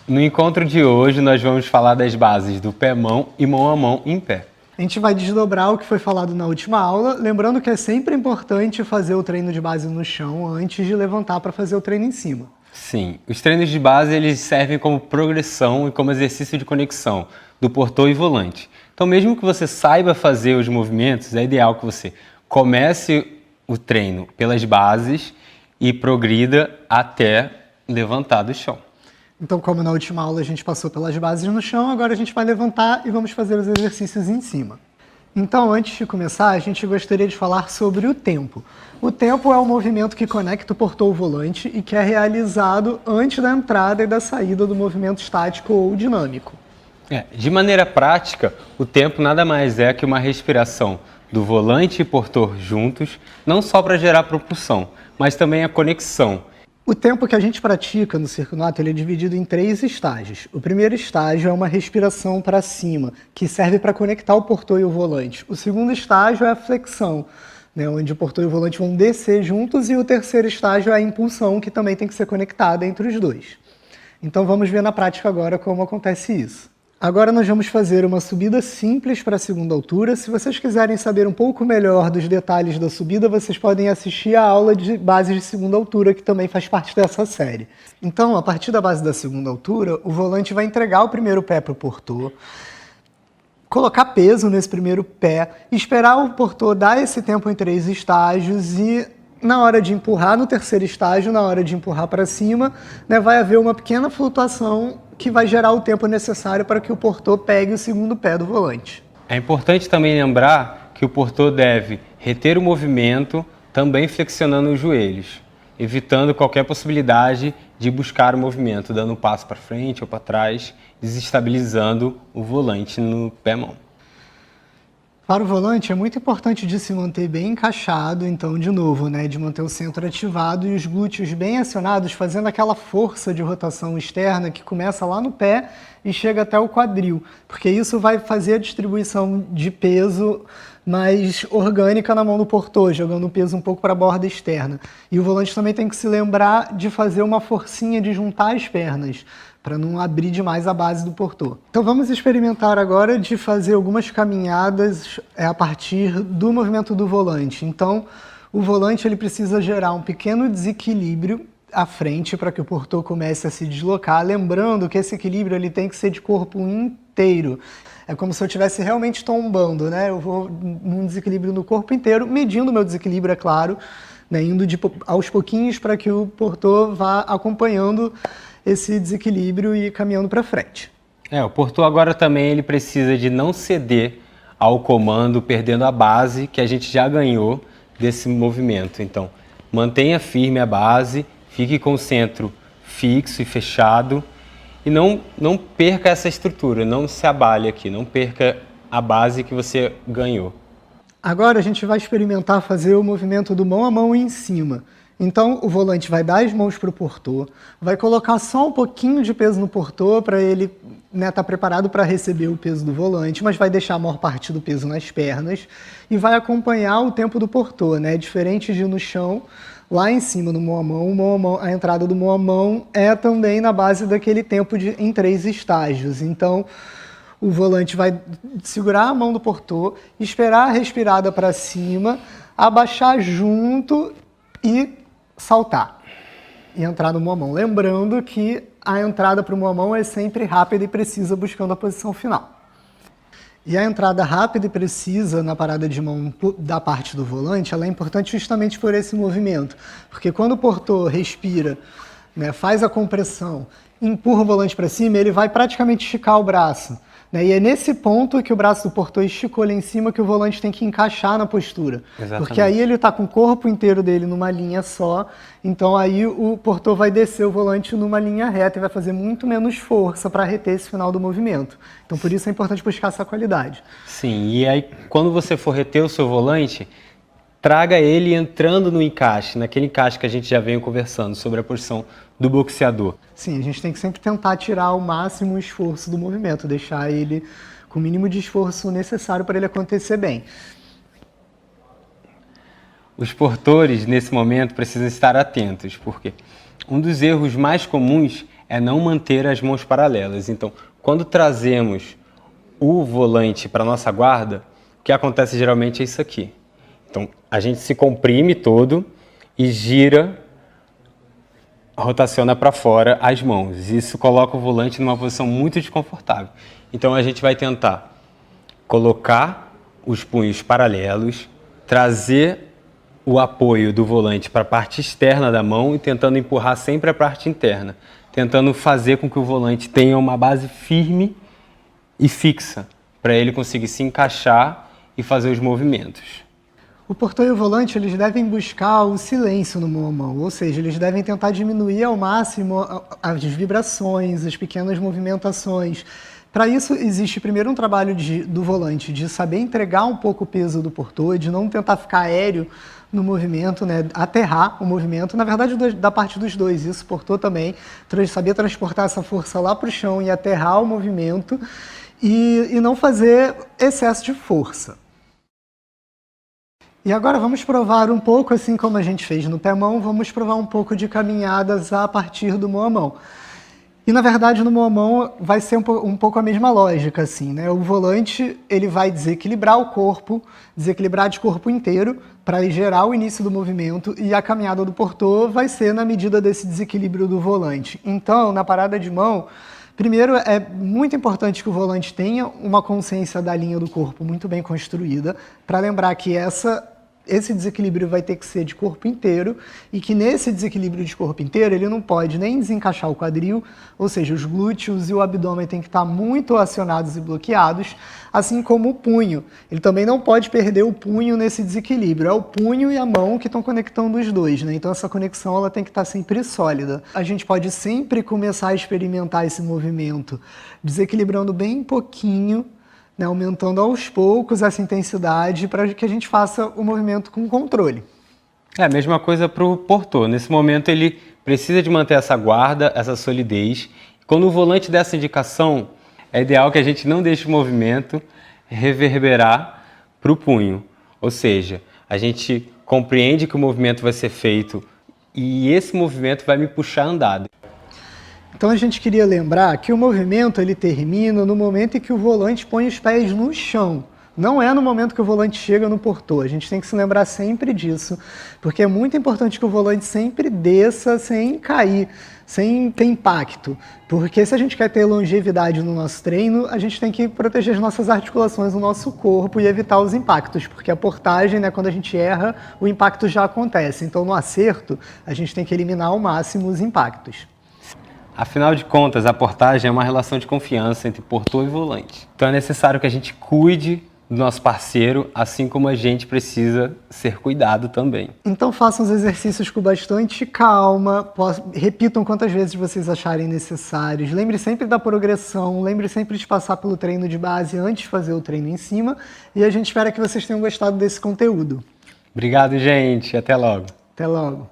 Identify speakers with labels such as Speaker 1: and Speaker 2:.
Speaker 1: No encontro de hoje, nós vamos falar das bases do pé-mão e mão a mão em pé.
Speaker 2: A gente vai desdobrar o que foi falado na última aula, lembrando que é sempre importante fazer o treino de base no chão antes de levantar para fazer o treino em cima.
Speaker 1: Sim, os treinos de base eles servem como progressão e como exercício de conexão do portô e volante. Então, mesmo que você saiba fazer os movimentos, é ideal que você comece o treino pelas bases e progrida até levantar do chão.
Speaker 2: Então, como na última aula a gente passou pelas bases no chão, agora a gente vai levantar e vamos fazer os exercícios em cima. Então, antes de começar, a gente gostaria de falar sobre o tempo. O tempo é o movimento que conecta o portô ao volante e que é realizado antes da entrada e da saída do movimento estático ou dinâmico.
Speaker 1: De maneira prática, o tempo nada mais é que uma respiração do volante e portô juntos, não só para gerar propulsão, mas também a conexão.
Speaker 2: O tempo que a gente pratica no circunato ele é dividido em 3 estágios. O primeiro estágio é uma respiração para cima, que serve para conectar o portô e o volante. O segundo estágio é a flexão, onde o portô e o volante vão descer juntos. E o terceiro estágio é a impulsão, que também tem que ser conectada entre os dois. Então vamos ver na prática agora como acontece isso. Agora nós vamos fazer uma subida simples para a segunda altura. Se vocês quiserem saber um pouco melhor dos detalhes da subida, vocês podem assistir a aula de bases de segunda altura, que também faz parte dessa série. Então, a partir da base da segunda altura, o volante vai entregar o primeiro pé para o portô, colocar peso nesse primeiro pé, esperar o portô dar esse tempo em 3 estágios e na hora de empurrar no terceiro estágio, na hora de empurrar para cima, vai haver uma pequena flutuação que vai gerar o tempo necessário para que o portô pegue o segundo pé do volante.
Speaker 1: É importante também lembrar que o portô deve reter o movimento, também flexionando os joelhos, evitando qualquer possibilidade de buscar o movimento, dando um passo para frente ou para trás, desestabilizando o volante no pé-mão.
Speaker 2: Para o volante é muito importante de se manter bem encaixado, então de novo, de manter o centro ativado e os glúteos bem acionados, fazendo aquela força de rotação externa que começa lá no pé e chega até o quadril, porque isso vai fazer a distribuição de peso mais orgânica na mão do portô, jogando o peso um pouco para a borda externa. E o volante também tem que se lembrar de fazer uma forcinha de juntar as pernas, para não abrir demais a base do portô. Então vamos experimentar agora de fazer algumas caminhadas a partir do movimento do volante. Então o volante ele precisa gerar um pequeno desequilíbrio à frente para que o portô comece a se deslocar, lembrando que esse equilíbrio ele tem que ser de corpo inteiro. É como se eu estivesse realmente tombando, Eu vou num desequilíbrio no corpo inteiro, medindo o meu desequilíbrio, é claro, indo aos pouquinhos para que o portô vá acompanhando esse desequilíbrio e caminhando para frente.
Speaker 1: O portô agora também ele precisa de não ceder ao comando, perdendo a base que a gente já ganhou desse movimento. Então, mantenha firme a base, fique com o centro fixo e fechado e não perca essa estrutura, não se abale aqui, não perca a base que você ganhou.
Speaker 2: Agora a gente vai experimentar fazer o movimento do mão a mão em cima. Então o volante vai dar as mãos para o portô, vai colocar só um pouquinho de peso no portô para ele estar preparado para receber o peso do volante, mas vai deixar a maior parte do peso nas pernas e vai acompanhar o tempo do portô, Diferente de no chão, lá em cima no mão a mão, a entrada do mão a mão é também na base daquele tempo em 3 estágios. Então o volante vai segurar a mão do portô, esperar a respirada para cima, abaixar junto e saltar e entrar no mão a mão. Lembrando que a entrada para o mão a mão é sempre rápida e precisa, buscando a posição final. E a entrada rápida e precisa na parada de mão da parte do volante, ela é importante justamente por esse movimento. Porque quando o portô respira, faz a compressão, empurra o volante para cima, ele vai praticamente esticar o braço. E é nesse ponto que o braço do portô esticou lá em cima que o volante tem que encaixar na postura.
Speaker 1: Exatamente.
Speaker 2: Porque aí ele está com o corpo inteiro dele numa linha só, então aí o portô vai descer o volante numa linha reta e vai fazer muito menos força para reter esse final do movimento. Então por isso é importante buscar essa qualidade.
Speaker 1: Sim, e aí quando você for reter o seu volante, traga ele entrando no encaixe, naquele encaixe que a gente já veio conversando sobre a posição do boxeador.
Speaker 2: Sim, a gente tem que sempre tentar tirar o máximo esforço do movimento, deixar ele com o mínimo de esforço necessário para ele acontecer bem.
Speaker 1: Os portores, nesse momento, precisam estar atentos, porque um dos erros mais comuns é não manter as mãos paralelas. Então, quando trazemos o volante para a nossa guarda, o que acontece geralmente é isso aqui. Então, a gente se comprime todo e gira, rotaciona para fora as mãos. Isso coloca o volante numa posição muito desconfortável. Então, a gente vai tentar colocar os punhos paralelos, trazer o apoio do volante para a parte externa da mão e tentando empurrar sempre a parte interna, tentando fazer com que o volante tenha uma base firme e fixa, para ele conseguir se encaixar e fazer os movimentos.
Speaker 2: O portão e o volante, eles devem buscar o silêncio no mão a mão, ou seja, eles devem tentar diminuir ao máximo as vibrações, as pequenas movimentações. Para isso, existe primeiro um trabalho do volante de saber entregar um pouco o peso do portão, de não tentar ficar aéreo no movimento, né? Aterrar o movimento, na verdade da parte dos dois, isso portou também, saber transportar essa força lá para o chão e aterrar o movimento e não fazer excesso de força. E agora vamos provar um pouco, assim como a gente fez no pé-mão, vamos provar um pouco de caminhadas a partir do mão a mão. E, na verdade, no mão a mão vai ser um pouco a mesma lógica, assim, né? O volante, ele vai desequilibrar o corpo, desequilibrar de corpo inteiro, para gerar o início do movimento, e a caminhada do portô vai ser na medida desse desequilíbrio do volante. Então, na parada de mão, primeiro, é muito importante que o volante tenha uma consciência da linha do corpo muito bem construída, para lembrar que esse desequilíbrio vai ter que ser de corpo inteiro e que nesse desequilíbrio de corpo inteiro ele não pode nem desencaixar o quadril, ou seja, os glúteos e o abdômen têm que estar muito acionados e bloqueados, assim como o punho. Ele também não pode perder o punho nesse desequilíbrio. É o punho e a mão que estão conectando os dois, né? Então essa conexão ela tem que estar sempre sólida. A gente pode sempre começar a experimentar esse movimento desequilibrando bem pouquinho, né, aumentando aos poucos essa intensidade para que a gente faça o movimento com controle.
Speaker 1: É a mesma coisa para o portô. Nesse momento ele precisa de manter essa guarda, essa solidez. Quando o volante der essa indicação, é ideal que a gente não deixe o movimento reverberar para o punho. Ou seja, a gente compreende que o movimento vai ser feito e esse movimento vai me puxar a andada.
Speaker 2: Então a gente queria lembrar que o movimento ele termina no momento em que o volante põe os pés no chão. Não é no momento que o volante chega no portô. A gente tem que se lembrar sempre disso, porque é muito importante que o volante sempre desça sem cair, sem ter impacto. Porque se a gente quer ter longevidade no nosso treino, a gente tem que proteger as nossas articulações, o nosso corpo e evitar os impactos, porque a portagem, né, quando a gente erra, o impacto já acontece. Então no acerto, a gente tem que eliminar ao máximo os impactos.
Speaker 1: Afinal de contas, a portagem é uma relação de confiança entre portô e volante. Então é necessário que a gente cuide do nosso parceiro, assim como a gente precisa ser cuidado também.
Speaker 2: Então façam os exercícios com bastante calma, repitam quantas vezes vocês acharem necessários. Lembre sempre da progressão, lembre sempre de passar pelo treino de base antes de fazer o treino em cima. E a gente espera que vocês tenham gostado desse conteúdo.
Speaker 1: Obrigado, gente. Até logo.
Speaker 2: Até logo.